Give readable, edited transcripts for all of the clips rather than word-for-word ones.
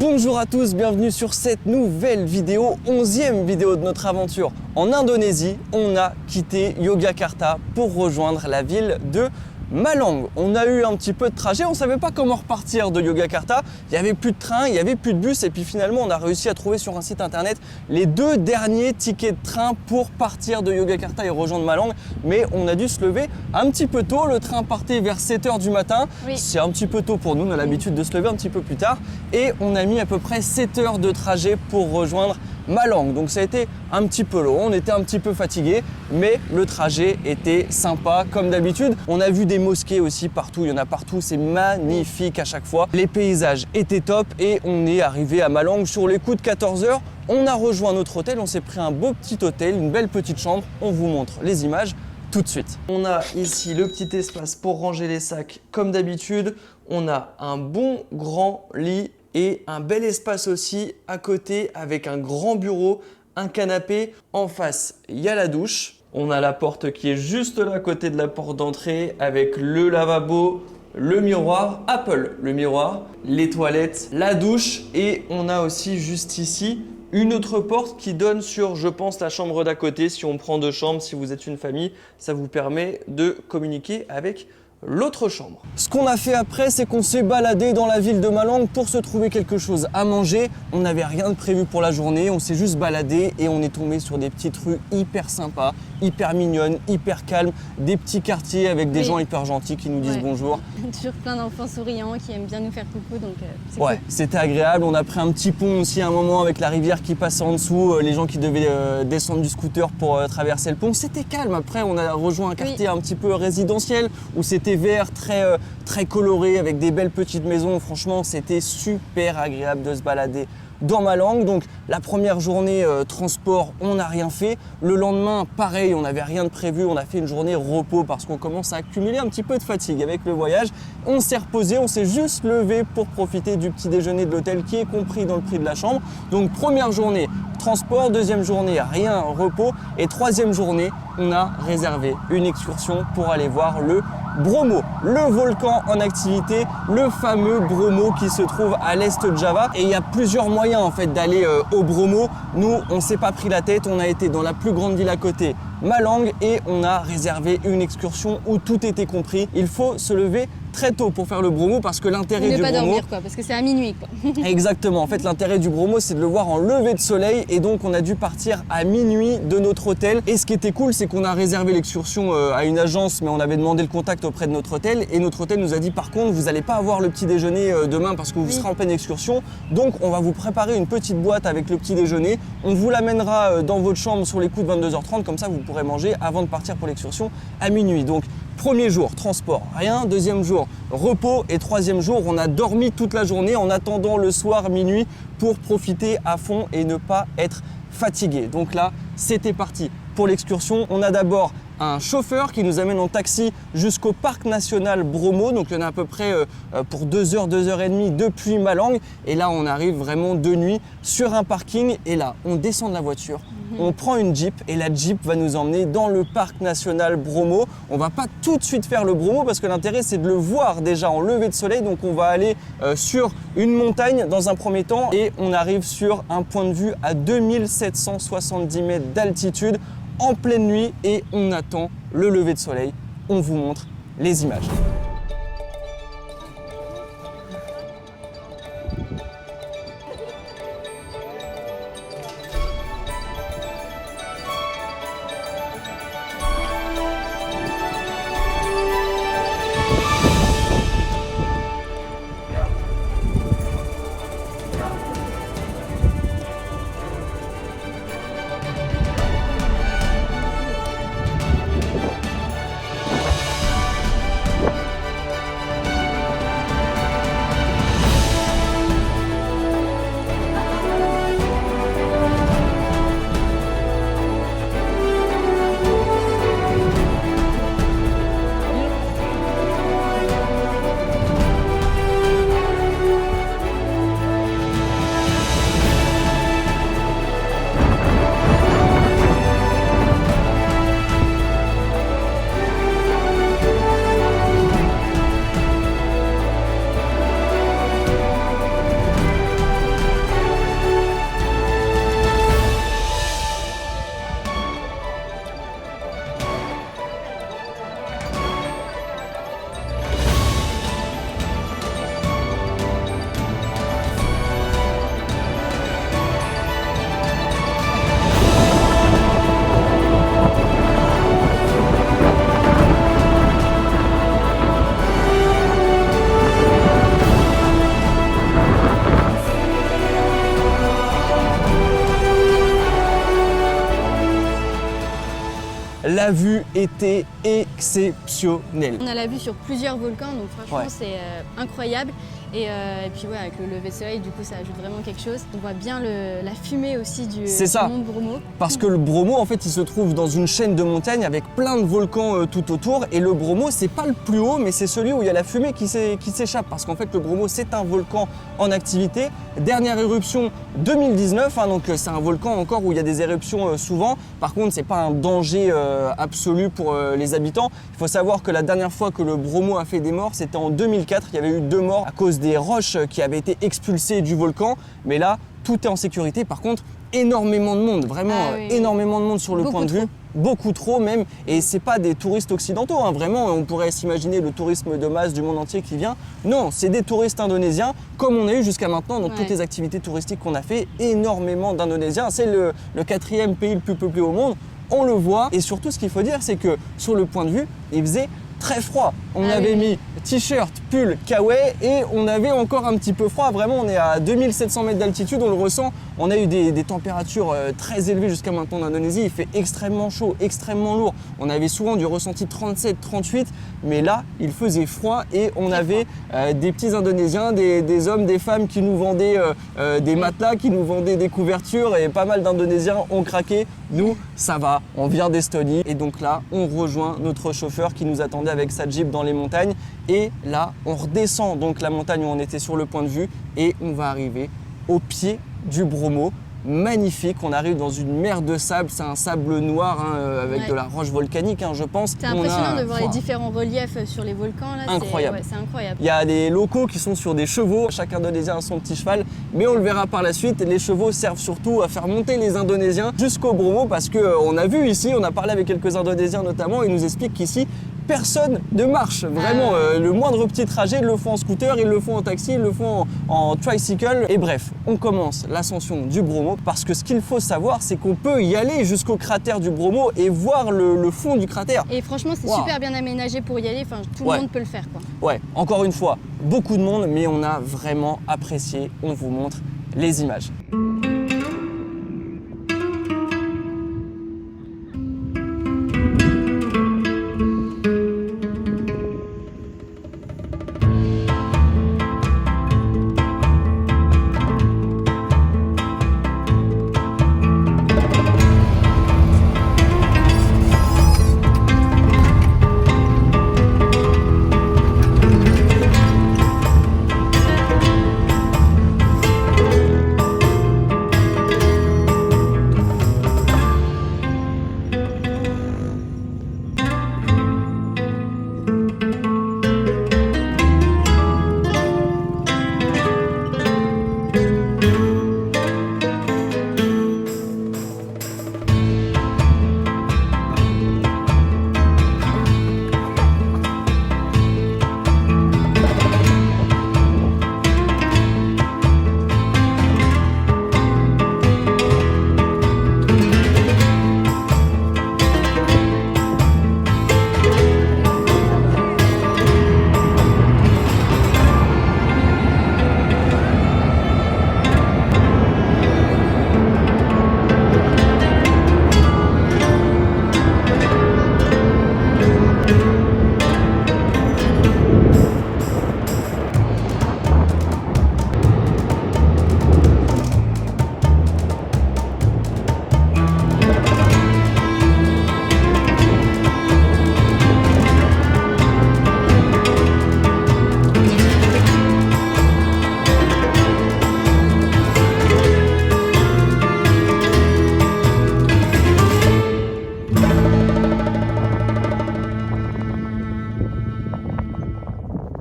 Bonjour à tous, bienvenue sur cette nouvelle vidéo, 11e vidéo de notre aventure en Indonésie. On a quitté Yogyakarta pour rejoindre la ville de Malang. On a eu un petit peu de trajet, on ne savait pas comment repartir de Yogyakarta. Il n'y avait plus de train, il n'y avait plus de bus et puis finalement on a réussi à trouver sur un site internet les 2 derniers tickets de train pour partir de Yogyakarta et rejoindre Malang. Mais on a dû se lever un petit peu tôt, le train partait vers 7 h du matin. Oui. C'est un petit peu tôt pour nous, on a l'habitude de se lever un petit peu plus tard. Et on a mis à peu près 7 heures de trajet pour rejoindre Malang. Donc ça a été un petit peu long, on était un petit peu fatigué, mais le trajet était sympa comme d'habitude. On a vu des mosquées aussi partout, il y en a partout, c'est magnifique à chaque fois. Les paysages étaient top et on est arrivé à Malang sur les coups de 14 h. On a rejoint notre hôtel, on s'est pris un beau petit hôtel, une belle petite chambre. On vous montre les images tout de suite. On a ici le petit espace pour ranger les sacs comme d'habitude. On a un bon grand lit et un bel espace aussi à côté avec un grand bureau, un canapé. En face, il y a la douche. On a la porte qui est juste là à côté de la porte d'entrée avec le lavabo, le miroir, Apple, le miroir, les toilettes, la douche et on a aussi juste ici une autre porte qui donne sur, je pense, la chambre d'à côté. Si on prend 2 chambres, si vous êtes une famille, ça vous permet de communiquer avec l'autre chambre. Ce qu'on a fait après, c'est qu'on s'est baladé dans la ville de Malang pour se trouver quelque chose à manger. On n'avait rien de prévu pour la journée, on s'est juste baladé et on est tombé sur des petites rues hyper sympas, hyper mignonnes, hyper calmes, des petits quartiers avec des gens hyper gentils qui nous disent bonjour. Toujours plein d'enfants souriants qui aiment bien nous faire coucou, donc c'est ouais, cool. C'était agréable. On a pris un petit pont aussi à un moment avec la rivière qui passait en dessous, les gens qui devaient descendre du scooter pour traverser le pont. C'était calme. Après, on a rejoint un quartier un petit peu résidentiel où c'était vert, très coloré avec des belles petites maisons. Franchement, c'était super agréable de se balader dans Malang. Donc la première journée transport, on n'a rien fait. Le lendemain, pareil, on n'avait rien de prévu. On a fait une journée repos parce qu'on commence à accumuler un petit peu de fatigue avec le voyage. On s'est reposé, on s'est juste levé pour profiter du petit déjeuner de l'hôtel qui est compris dans le prix de la chambre. Donc première journée, transport. Deuxième journée, rien, repos. Et troisième journée, on a réservé une excursion pour aller voir le Bromo, le volcan en activité, le fameux Bromo qui se trouve à l'est de Java. Et il y a plusieurs moyens en fait d'aller au Bromo. Nous, on s'est pas pris la tête, on a été dans la plus grande ville à côté, Malang, et on a réservé une excursion où tout était compris. Il faut se lever très tôt pour faire le Bromo parce que l'intérêt du Bromo… Ne pas dormir quoi, parce que c'est à minuit quoi. Exactement, en fait l'intérêt du Bromo c'est de le voir en lever de soleil et donc on a dû partir à minuit de notre hôtel. Et ce qui était cool c'est qu'on a réservé l'excursion à une agence, mais on avait demandé le contact auprès de notre hôtel et notre hôtel nous a dit par contre vous n'allez pas avoir le petit déjeuner demain parce que vous serez en pleine excursion, donc on va vous préparer une petite boîte avec le petit déjeuner, on vous l'amènera dans votre chambre sur les coups de 22 h 30, comme ça vous pourrez manger avant de partir pour l'excursion à minuit. Donc premier jour, transport, rien. Deuxième jour, repos. Et troisième jour, on a dormi toute la journée en attendant le soir, minuit, pour profiter à fond et ne pas être fatigué. Donc là, c'était parti pour l'excursion. On a d'abord un chauffeur qui nous amène en taxi jusqu'au parc national Bromo. Donc il y en a à peu près pour 2 h, 2 h 30 depuis Malang. Et là, on arrive vraiment de nuit sur un parking. Et là, on descend de la voiture. On prend une Jeep et la Jeep va nous emmener dans le parc national Bromo. On va pas tout de suite faire le Bromo parce que l'intérêt c'est de le voir déjà en lever de soleil. Donc on va aller sur une montagne dans un premier temps et on arrive sur un point de vue à 2770 mètres d'altitude en pleine nuit et on attend le lever de soleil. On vous montre les images. la vue était exceptionnelle. On a la vue sur plusieurs volcans, donc franchement Ouais. c'est incroyable. Et puis ouais, avec le lever de soleil, du coup ça ajoute vraiment quelque chose. On voit bien la fumée aussi du C'est ça. mont Bromo. Parce que le Bromo, en fait, il se trouve dans une chaîne de montagnes avec plein de volcans tout autour. Et le Bromo, c'est pas le plus haut, mais c'est celui où il y a la fumée qui s'échappe. Parce qu'en fait, le Bromo, c'est un volcan en activité. Dernière éruption 2019, hein, donc c'est un volcan encore où il y a des éruptions souvent. Par contre, c'est pas un danger absolu pour les habitants. Il faut savoir que la dernière fois que le Bromo a fait des morts, c'était en 2004. Il y avait eu 2 morts à cause des roches qui avaient été expulsées du volcan. Mais là, tout est en sécurité. Par contre, énormément de monde, vraiment énormément de monde sur le point de vue. Beaucoup trop même, et c'est pas des touristes occidentaux, hein. Vraiment on pourrait s'imaginer le tourisme de masse du monde entier qui vient. Non, c'est des touristes indonésiens, comme on a eu jusqu'à maintenant dans toutes les activités touristiques qu'on a fait, énormément d'Indonésiens. C'est le 4e pays le plus peuplé au monde, on le voit, et surtout ce qu'il faut dire c'est que sur le point de vue, il faisait très froid. On avait mis t-shirt, pull, kawaii et on avait encore un petit peu froid. Vraiment, on est à 2700 mètres d'altitude, on le ressent. On a eu des températures très élevées jusqu'à maintenant en Indonésie. Il fait extrêmement chaud, extrêmement lourd. On avait souvent du ressenti 37, 38, mais là, il faisait froid et on avait des petits Indonésiens, des hommes, des femmes qui nous vendaient des matelas, qui nous vendaient des couvertures et pas mal d'Indonésiens ont craqué. Nous, ça va, on vient d'Estonie et donc là, on rejoint notre chauffeur qui nous attendait avec sa Jeep dans les montagnes. Et là, on redescend donc la montagne où on était sur le point de vue et on va arriver au pied du Bromo. Magnifique, on arrive dans une mer de sable, c'est un sable noir hein, avec de la roche volcanique, hein, je pense. C'est impressionnant de voir les différents reliefs sur les volcans là. Incroyable. C'est incroyable. Il y a des locaux qui sont sur des chevaux, chaque Indonésien a son petit cheval, mais on le verra par la suite. Les chevaux servent surtout à faire monter les Indonésiens jusqu'au Bromo parce qu'on a vu ici, on a parlé avec quelques Indonésiens notamment, ils nous expliquent qu'ici, personne ne marche. Vraiment, le moindre petit trajet, ils le font en scooter, ils le font en taxi, ils le font en tricycle. Et bref, on commence l'ascension du Bromo parce que ce qu'il faut savoir, c'est qu'on peut y aller jusqu'au cratère du Bromo et voir le fond du cratère. Et franchement, c'est super bien aménagé pour y aller. Enfin, tout le monde peut le faire, quoi. Ouais, encore une fois, beaucoup de monde, mais on a vraiment apprécié. On vous montre les images.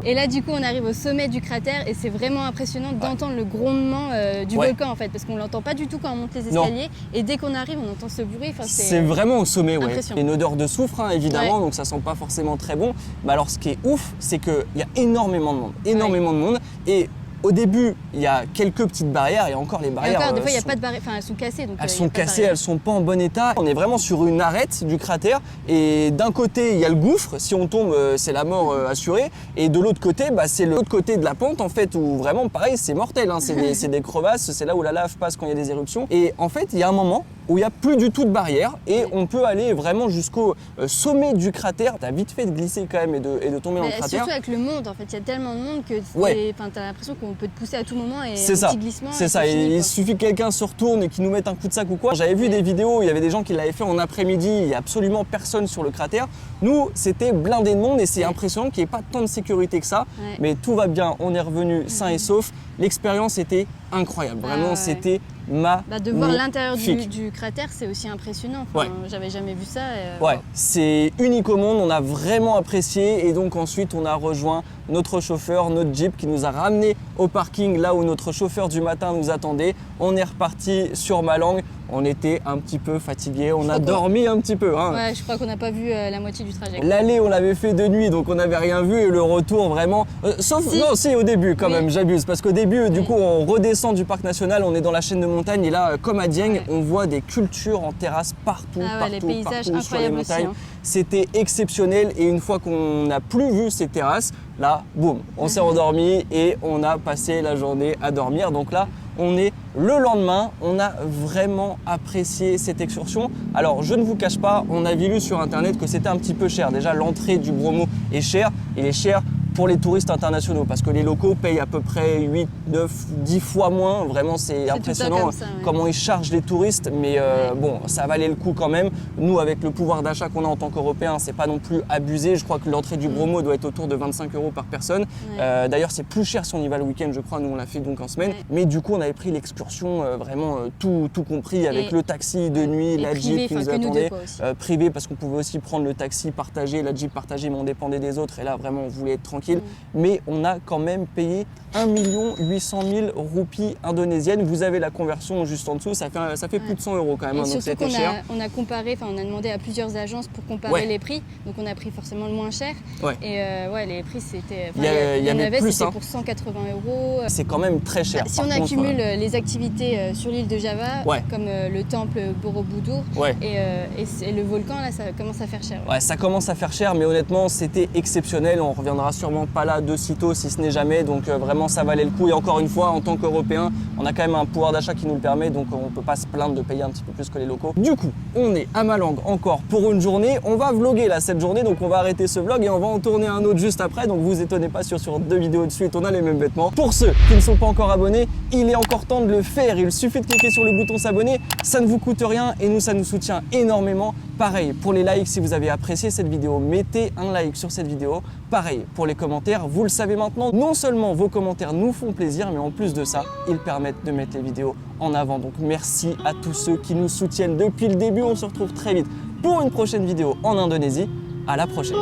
Et là, du coup, on arrive au sommet du cratère et c'est vraiment impressionnant d'entendre le grondement du volcan en fait, parce qu'on l'entend pas du tout quand on monte les escaliers. Et dès qu'on arrive, on entend ce bruit. Enfin, c'est vraiment au sommet, ouais. Il y a une odeur de soufre, hein, évidemment, donc ça sent pas forcément très bon. Mais alors, ce qui est ouf, c'est qu'il y a énormément de monde, énormément de monde. Et au début, il y a quelques petites barrières et encore les barrières. Et encore, des fois, il n'y a pas de barrières, enfin, elles sont cassées. Donc, elles sont cassées, elles sont pas en bon état. On est vraiment sur une arête du cratère et d'un côté, il y a le gouffre. Si on tombe, c'est la mort assurée. Et de l'autre côté, c'est l'autre côté de la pente en fait où vraiment, pareil, c'est mortel. Hein. C'est des crevasses, c'est là où la lave passe quand il y a des éruptions. Et en fait, il y a un moment où il n'y a plus du tout de barrière et on peut aller vraiment jusqu'au sommet du cratère. Tu as vite fait de glisser quand même et de tomber dans le cratère. Surtout avec le monde, en fait, il y a tellement de monde que tu as l'impression qu'on peut te pousser à tout moment et c'est un ça. petit glissement. C'est ça, il suffit que quelqu'un se retourne et qu'il nous mette un coup de sac ou quoi. J'avais vu des vidéos où il y avait des gens qui l'avaient fait en après-midi, il n'y a absolument personne sur le cratère. Nous, c'était blindé de monde et c'est impressionnant qu'il n'y ait pas tant de sécurité que ça. Mais tout va bien, on est revenu sain et sauf. L'expérience était incroyable, vraiment c'était de voir l'intérieur du cratère, c'est aussi impressionnant. Enfin, j'avais jamais vu ça. C'est unique au monde, on a vraiment apprécié et donc ensuite on a rejoint notre chauffeur, notre Jeep qui nous a ramenés au parking là où notre chauffeur du matin nous attendait. On est reparti sur Malang, on était un petit peu fatigué, on a dormi un petit peu. Ouais, je crois qu'on n'a pas vu la moitié du trajet. L'aller on l'avait fait de nuit donc on n'avait rien vu et le retour vraiment… si au début quand même, j'abuse parce qu'au début du coup on redescend du parc national, on est dans la chaîne de montagne et là comme à Dieng on voit des cultures en terrasse partout, les paysages partout sur les montagnes. Aussi, C'était exceptionnel et une fois qu'on n'a plus vu ces terrasses, là, boum, on s'est endormi et on a passé la journée à dormir. Donc là, on est le lendemain, on a vraiment apprécié cette excursion. Alors, je ne vous cache pas, on avait lu sur internet que c'était un petit peu cher. Déjà, l'entrée du Bromo est chère, il est cher pour les touristes internationaux parce que les locaux payent à peu près 8, 9, 10 fois moins. Vraiment, c'est impressionnant comment ils chargent les touristes. Mais bon, ça valait le coup quand même. Nous, avec le pouvoir d'achat qu'on a en tant qu'Européens, c'est pas non plus abusé. Je crois que l'entrée du Bromo doit être autour de 25 € par personne. D'ailleurs, c'est plus cher si on y va le week-end, je crois. Nous, on l'a fait donc en semaine. Mais du coup, on avait pris l'excursion vraiment tout compris avec le taxi de nuit, la Jeep qui nous attendait. Privé parce qu'on pouvait aussi prendre le taxi partagé, la Jeep partagée, mais on dépendait des autres. Et là, vraiment, on voulait être tranquille. Mais on a quand même payé 1 800 000 roupies indonésiennes. Vous avez la conversion juste en dessous, ça fait plus de 100 € quand même, donc c'était cher. On a comparé, on a demandé à plusieurs agences pour comparer les prix, donc on a pris forcément le moins cher. Et les prix c'était, il y en avait plus, c'était pour 180 €. C'est quand même très cher. Si on accumule les activités sur l'île de Java, comme le temple Borobudur et le volcan, là ça commence à faire cher. Ça commence à faire cher, mais honnêtement c'était exceptionnel. On reviendra sûrement pas là de sitôt si ce n'est jamais, donc vraiment ça valait le coup. Et encore une fois, en tant qu'Européens, on a quand même un pouvoir d'achat qui nous le permet, donc on ne peut pas se plaindre de payer un petit peu plus que les locaux. Du coup, on est à Malang encore pour une journée. On va vlogger là cette journée, donc on va arrêter ce vlog et on va en tourner un autre juste après. Donc vous étonnez pas sur 2 vidéos de suite, on a les mêmes vêtements. Pour ceux qui ne sont pas encore abonnés, il est encore temps de le faire. Il suffit de cliquer sur le bouton s'abonner, ça ne vous coûte rien et nous ça nous soutient énormément. Pareil pour les likes, si vous avez apprécié cette vidéo, mettez un like sur cette vidéo. Pareil pour les commentaires, vous le savez maintenant, non seulement vos commentaires nous font plaisir, mais en plus de ça, ils permettent de mettre les vidéos en avant. Donc merci à tous ceux qui nous soutiennent depuis le début. On se retrouve très vite pour une prochaine vidéo en Indonésie. À la prochaine.